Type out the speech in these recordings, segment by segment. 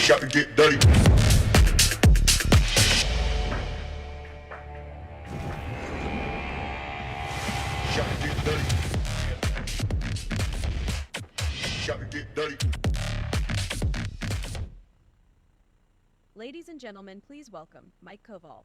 Shot to get dirty. Shot to get dirty. Shot to get dirty. Ladies and gentlemen, please welcome Mike Koval.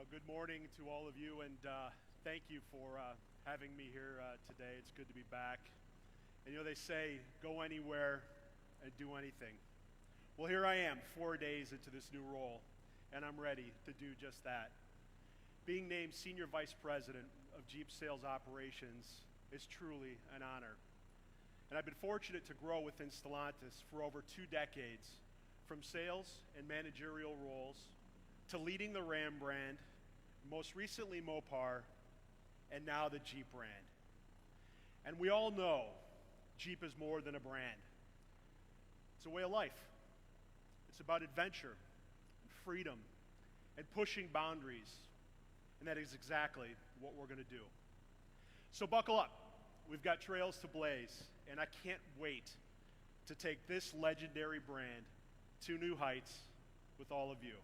Good morning to all of you, and thank you for having me here today. It's good to be back. And you know, they say, go anywhere and do anything. Well, here I am, 4 days into this new role, and I'm ready to do just that. Being named Senior Vice President of Jeep Sales Operations is truly an honor. And I've been fortunate to grow within Stellantis for over 2 decades, from sales and managerial roles to leading the Ram brand, most recently Mopar, and now the Jeep brand. And we all know Jeep is more than a brand. It's a way of life. It's about adventure, and freedom, and pushing boundaries. And that is exactly what we're going to do. So buckle up. We've got trails to blaze, and I can't wait to take this legendary brand to new heights with all of you.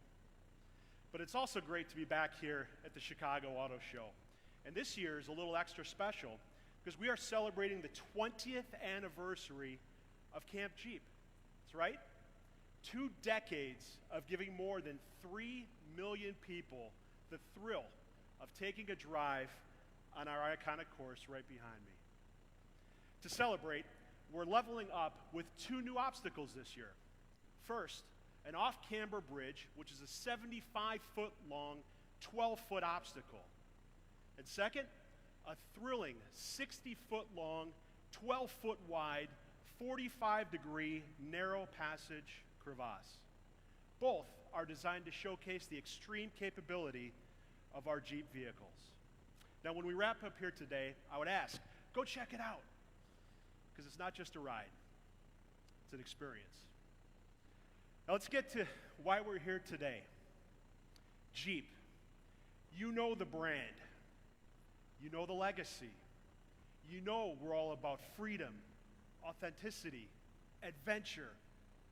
But it's also great to be back here at the Chicago Auto Show. And this year is a little extra special because we are celebrating the 20th anniversary of Camp Jeep. That's right. 2 decades of giving more than 3 million people the thrill of taking a drive on our iconic course right behind me. To celebrate, we're leveling up with 2 new obstacles this year. First, an off-camber bridge, which is a 75-foot long, 12-foot obstacle. And second, a thrilling 60-foot long, 12-foot wide, 45-degree narrow passage crevasse. Both are designed to showcase the extreme capability of our Jeep vehicles. Now, when we wrap up here today, I would ask, go check it out, because it's not just a ride, it's an experience. Now let's get to why we're here today. Jeep, you know the brand, you know the legacy, you know we're all about freedom, authenticity, adventure,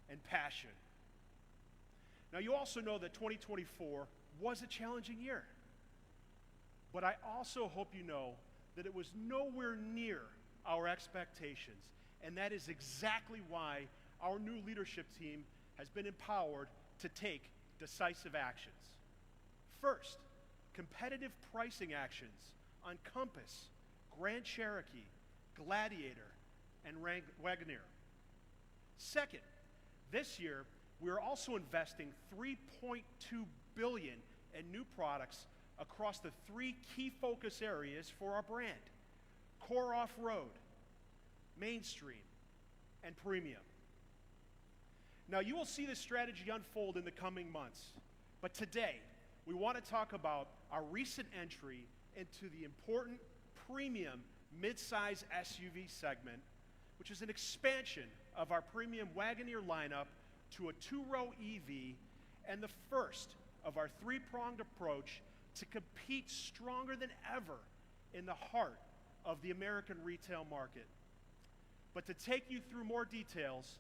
and passion. Now you also know that 2024 was a challenging year, but I also hope you know that it was nowhere near our expectations, and that is exactly why our new leadership team has been empowered to take decisive actions. First, competitive pricing actions on Compass, Grand Cherokee, Gladiator, and Wagoneer. Second, this year, we're also investing $3.2 billion in new products across the 3 key focus areas for our brand: core off-road, mainstream, and premium. Now, you will see this strategy unfold in the coming months, but today, we want to talk about our recent entry into the important premium midsize SUV segment, which is an expansion of our premium Wagoneer lineup to a 2-row EV and the first of our 3-pronged approach to compete stronger than ever in the heart of the American retail market. But to take you through more details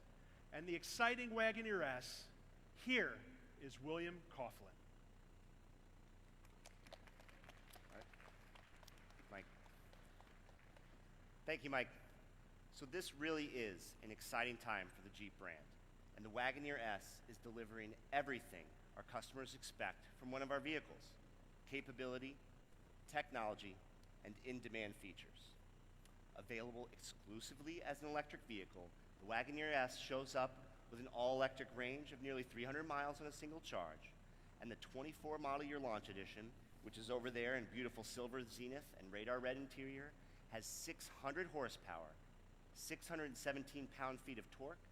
and the exciting Wagoneer S, here is William Coughlin. Mike. Thank you, Mike. So this really is an exciting time for the Jeep brand, and the Wagoneer S is delivering everything our customers expect from one of our vehicles: capability, technology, and in-demand features. Available exclusively as an electric vehicle, the Wagoneer S shows up with an all-electric range of nearly 300 miles on a single charge, and the 24 model year launch edition, which is over there in beautiful silver zenith and radar red interior, has 600 horsepower, 617 pound-feet of torque,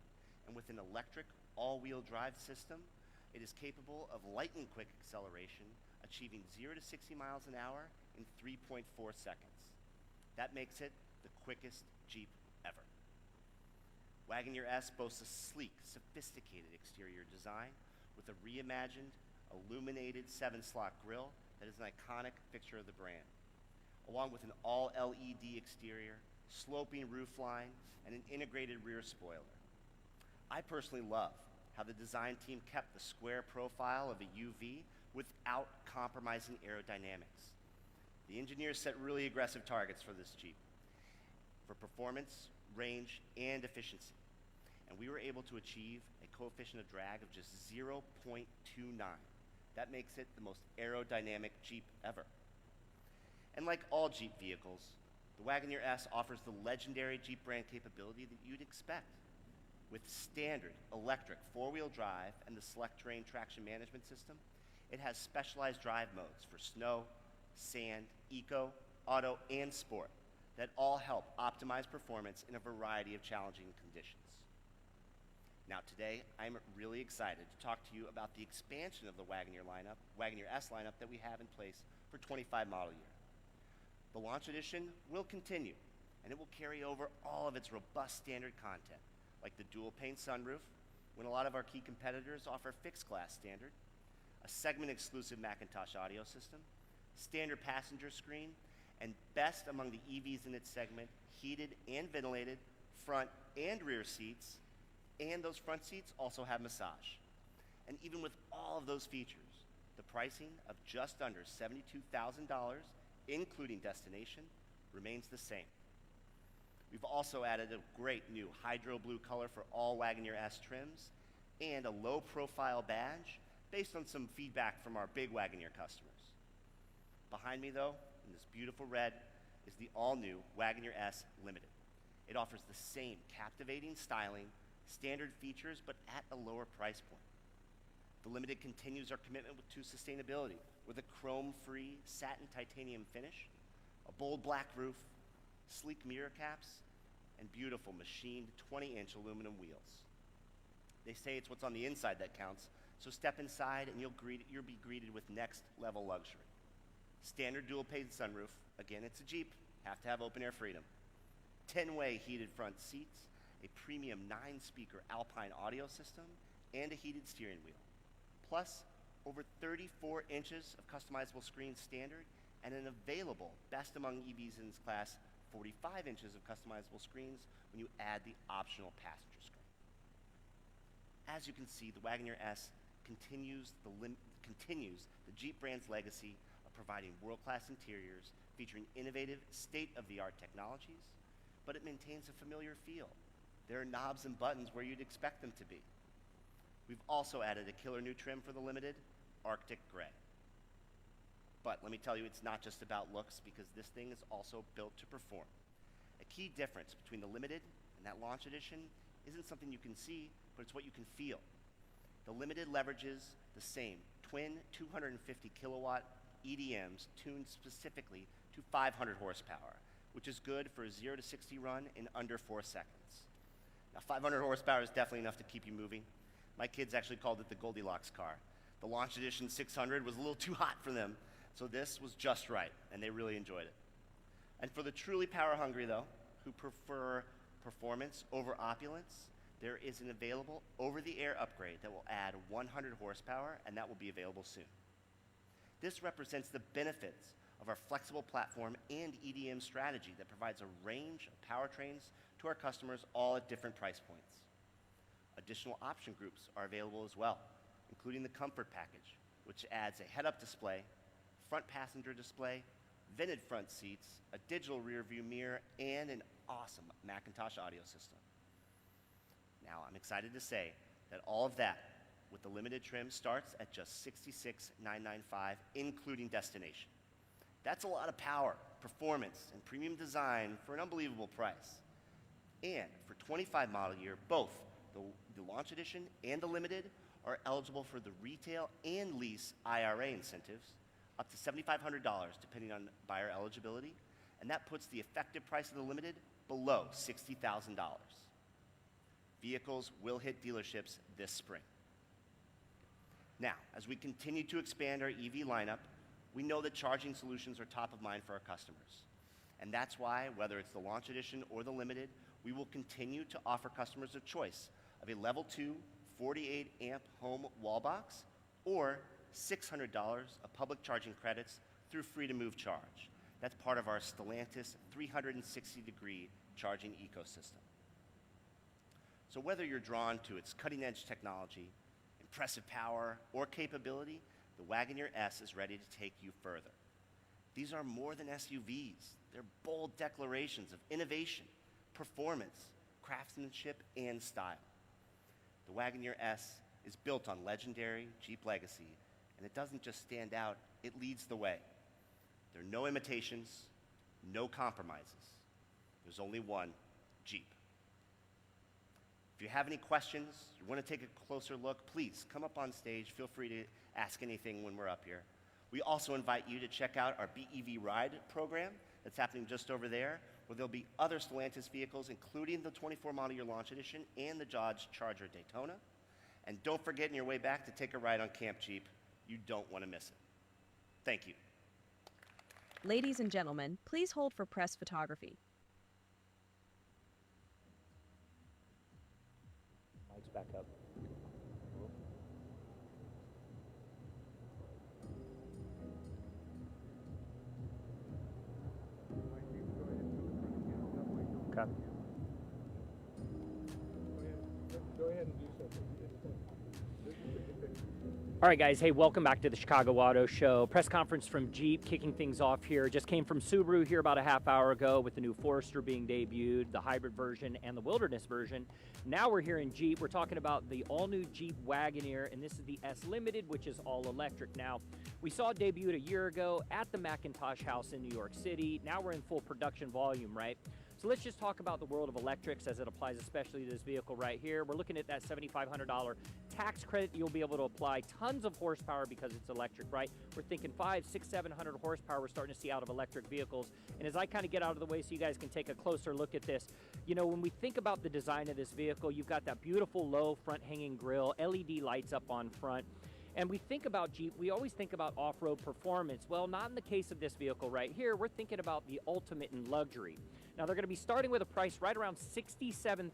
and with an electric all-wheel drive system, it is capable of lightning-quick acceleration, achieving 0 to 60 miles an hour in 3.4 seconds. That makes it the quickest Jeep ever. Wagoneer S boasts a sleek, sophisticated exterior design with a reimagined, illuminated 7-slot grille that is an iconic fixture of the brand, along with an all-LED exterior, sloping roofline, and an integrated rear spoiler. I personally love how the design team kept the square profile of a UV without compromising aerodynamics. The engineers set really aggressive targets for this Jeep for performance, range, and efficiency. And we were able to achieve a coefficient of drag of just 0.29. That makes it the most aerodynamic Jeep ever. And like all Jeep vehicles, the Wagoneer S offers the legendary Jeep brand capability that you'd expect. With standard electric four-wheel drive and the Select Terrain traction management system, it has specialized drive modes for snow, sand, eco, auto, and sport that all help optimize performance in a variety of challenging conditions. Now today, I'm really excited to talk to you about the expansion of the Wagoneer S lineup that we have in place for 25 model year. The Launch Edition will continue, and it will carry over all of its robust standard content, like the dual pane sunroof, when a lot of our key competitors offer fixed glass standard, a segment exclusive Macintosh audio system, standard passenger screen, and best among the EVs in its segment, heated and ventilated front and rear seats, and those front seats also have massage. And even with all of those features, the pricing of just under $72,000, including destination, remains the same. We've also added a great new hydro blue color for all Wagoneer S trims and a low profile badge based on some feedback from our big Wagoneer customers. Behind me though, in this beautiful red, is the all new Wagoneer S Limited. It offers the same captivating styling, standard features, but at a lower price point. The Limited continues our commitment to sustainability with a chrome-free satin titanium finish, a bold black roof, sleek mirror caps, and beautiful machined 20-inch aluminum wheels. They say it's what's on the inside that counts, so step inside and you'll be greeted with next-level luxury. Standard dual-pane sunroof, again it's a Jeep, have to have open-air freedom. 10-way heated front seats, a premium 9-speaker Alpine audio system, and a heated steering wheel. Plus, over 34 inches of customizable screen standard and an available best among EVs in its class 45 inches of customizable screens when you add the optional passenger screen. As you can see, the Wagoneer S continues the Jeep brand's legacy of providing world-class interiors featuring innovative, state-of-the-art technologies, but it maintains a familiar feel. There are knobs and buttons where you'd expect them to be. We've also added a killer new trim for the Limited, Arctic Gray. But let me tell you, it's not just about looks, because this thing is also built to perform. A key difference between the Limited and that Launch Edition isn't something you can see, but it's what you can feel. The Limited leverages the same twin 250 kilowatt EDMs tuned specifically to 500 horsepower, which is good for a 0 to 60 run in under 4 seconds. Now 500 horsepower is definitely enough to keep you moving. My kids actually called it the Goldilocks car. The Launch Edition 600 was a little too hot for them, so this was just right, and they really enjoyed it. And for the truly power-hungry, though, who prefer performance over opulence, there is an available over-the-air upgrade that will add 100 horsepower, and that will be available soon. This represents the benefits of our flexible platform and EDM strategy that provides a range of powertrains to our customers, all at different price points. Additional option groups are available as well, including the Comfort Package, which adds a head-up display, front passenger display, vented front seats, a digital rear view mirror, and an awesome Macintosh audio system. Now, I'm excited to say that all of that with the Limited trim starts at just $66,995, including destination. That's a lot of power, performance, and premium design for an unbelievable price. And for 25 model year, both the Launch Edition and the Limited are eligible for the retail and lease IRA incentives, up to $7,500 depending on buyer eligibility, and that puts the effective price of the Limited below $60,000. Vehicles will hit dealerships this spring. Now, as we continue to expand our EV lineup, we know that charging solutions are top of mind for our customers. And that's why, whether it's the Launch Edition or the Limited, we will continue to offer customers a choice of a Level 2 48 amp home wall box or $600 of public charging credits through Free to Move Charge. That's part of our Stellantis 360-degree charging ecosystem. So whether you're drawn to its cutting-edge technology, impressive power, or capability, the Wagoneer S is ready to take you further. These are more than SUVs. They're bold declarations of innovation, performance, craftsmanship, and style. The Wagoneer S is built on legendary Jeep legacy, and it doesn't just stand out, it leads the way. There are no imitations, no compromises. There's only one Jeep. If you have any questions, you want to take a closer look, please come up on stage. Feel free to ask anything when we're up here. We also invite you to check out our BEV Ride program that's happening just over there, where there'll be other Stellantis vehicles, including the 24 model year launch edition and the Dodge Charger Daytona. And don't forget on your way back to take a ride on Camp Jeep. You don't want to miss it. Thank you. Ladies and gentlemen, please hold for press photography. Mike's back up. Okay. Go ahead and do something. All right, guys. Hey, welcome back to the Chicago Auto Show. Press conference from Jeep kicking things off here. Just came from Subaru here about a half hour ago with the new Forester being debuted, the hybrid version and the Wilderness version. Now we're here in Jeep. We're talking about the all-new Jeep Wagoneer, and this is the S Limited, which is all electric. Now, we saw it debuted a year ago at the Macintosh House in New York City. Now we're in full production volume, right? So let's just talk about the world of electrics as it applies especially to this vehicle right here. We're looking at that $7,500 tax credit. You'll be able to apply tons of horsepower because it's electric, right? We're thinking 500, 600, 700 horsepower we're starting to see out of electric vehicles. And as I kind of get out of the way so you guys can take a closer look at this, you know, when we think about the design of this vehicle, you've got that beautiful low front hanging grille, LED lights up on front. And we think about Jeep, we always think about off-road performance. Well, not in the case of this vehicle right here. We're thinking about the ultimate in luxury. Now, they're going to be starting with a price right around $67,000.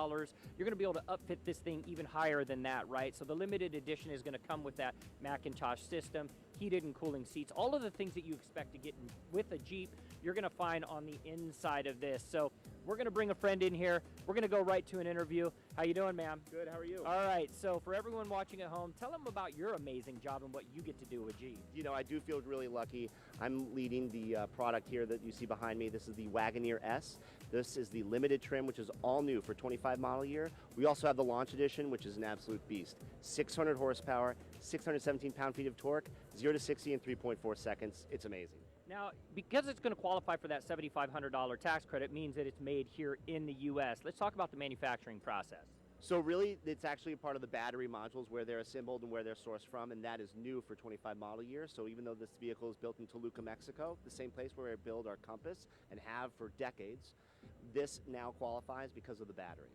You're going to be able to upfit this thing even higher than that, right? So the limited edition is going to come with that Macintosh system, heated and cooling seats, all of the things that you expect to get with a Jeep, you're going to find on the inside of this. So we're going to bring a friend in here. We're going to go right to an interview. How you doing, ma'am? Good, how are you? All right, so for everyone watching at home, tell them about your amazing job and what you get to do with Jeep. You know, I do feel really lucky. I'm leading the product here that you see behind me. This is the Wagoneer S. This is the limited trim, which is all new for 25 model year. We also have the launch edition, which is an absolute beast. 600 horsepower, 617 pound-feet of torque, 0 to 60 in 3.4 seconds. It's amazing. Now, because it's going to qualify for that $7,500 tax credit, means that it's made here in the U.S. Let's talk about the manufacturing process. So really, it's actually a part of the battery modules where they're assembled and where they're sourced from, and that is new for 25 model year. So even though this vehicle is built in Toluca, Mexico, the same place where we build our Compass and have for decades, this now qualifies because of the battery.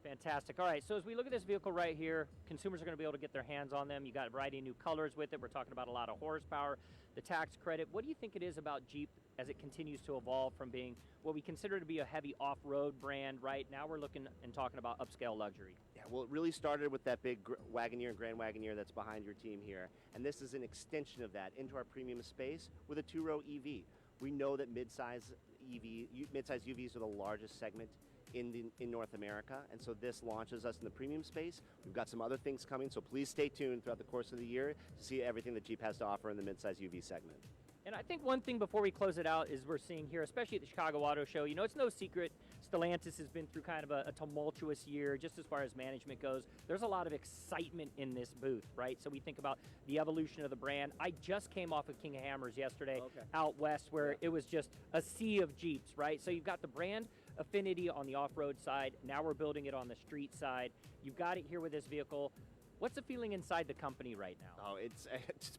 Fantastic. All right, so as we look at this vehicle right here, consumers are going to be able to get their hands on them. You got a variety of new colors with it. We're talking about a lot of horsepower, the tax credit. What do you think it is about Jeep as it continues to evolve from being what we consider to be a heavy off-road brand, right? Now we're looking and talking about upscale luxury. Yeah, well, it really started with that big Wagoneer and Grand Wagoneer that's behind your team here. And this is an extension of that into our premium space with a two-row EV. We know that midsize UVs are the largest segment in North America, and so this launches us in the premium space. We've got some other things coming, so please stay tuned throughout the course of the year to see everything that Jeep has to offer in the midsize UV segment. And I think one thing before we close it out is we're seeing here, especially at the Chicago Auto Show, you know, it's no secret Stellantis has been through kind of a tumultuous year just as far as management goes. There's a lot of excitement in this booth, right? So we think about the evolution of the brand. I just came off of King of Hammers yesterday out west where it was just a sea of Jeeps, right? So you've got the brand affinity on the off-road side. Now we're building it on the street side. You've got it here with this vehicle. What's the feeling inside the company right now? Oh, it's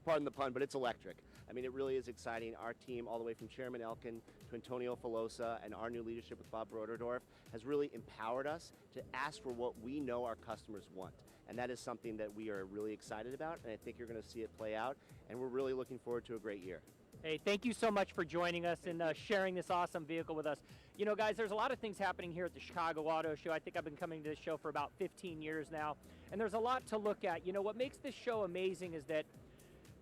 pardon the pun, but it's electric. I mean, it really is exciting. Our team, all the way from Chairman Elkin to Antonio Filosa and our new leadership with Bob Broderdorf, has really empowered us to ask for what we know our customers want. And that is something that we are really excited about, and I think you're going to see it play out, and we're really looking forward to a great year. Hey, thank you so much for joining us and sharing this awesome vehicle with us. You know, guys, there's a lot of things happening here at the Chicago Auto Show. I think I've been coming to this show for about 15 years now, and there's a lot to look at. You know, what makes this show amazing is that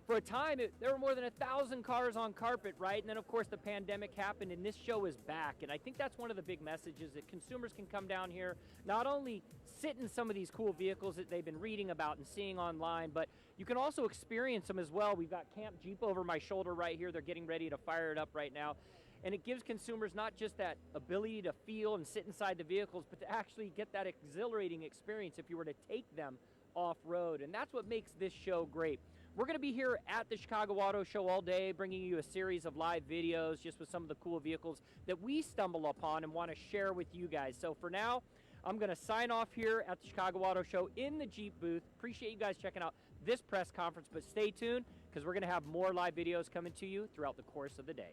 for a time, there were more than 1,000 cars on carpet, right? And then, of course, the pandemic happened, and this show is back. And I think that's one of the big messages, that consumers can come down here, not only sit in some of these cool vehicles that they've been reading about and seeing online, but you can also experience them as well. We've got Camp Jeep over my shoulder right here. They're getting ready to fire it up right now. And it gives consumers not just that ability to feel and sit inside the vehicles, but to actually get that exhilarating experience if you were to take them off-road. And that's what makes this show great. We're going to be here at the Chicago Auto Show all day, bringing you a series of live videos just with some of the cool vehicles that we stumble upon and want to share with you guys. So for now, I'm going to sign off here at the Chicago Auto Show in the Jeep booth. Appreciate you guys checking out this press conference, but stay tuned because we're going to have more live videos coming to you throughout the course of the day.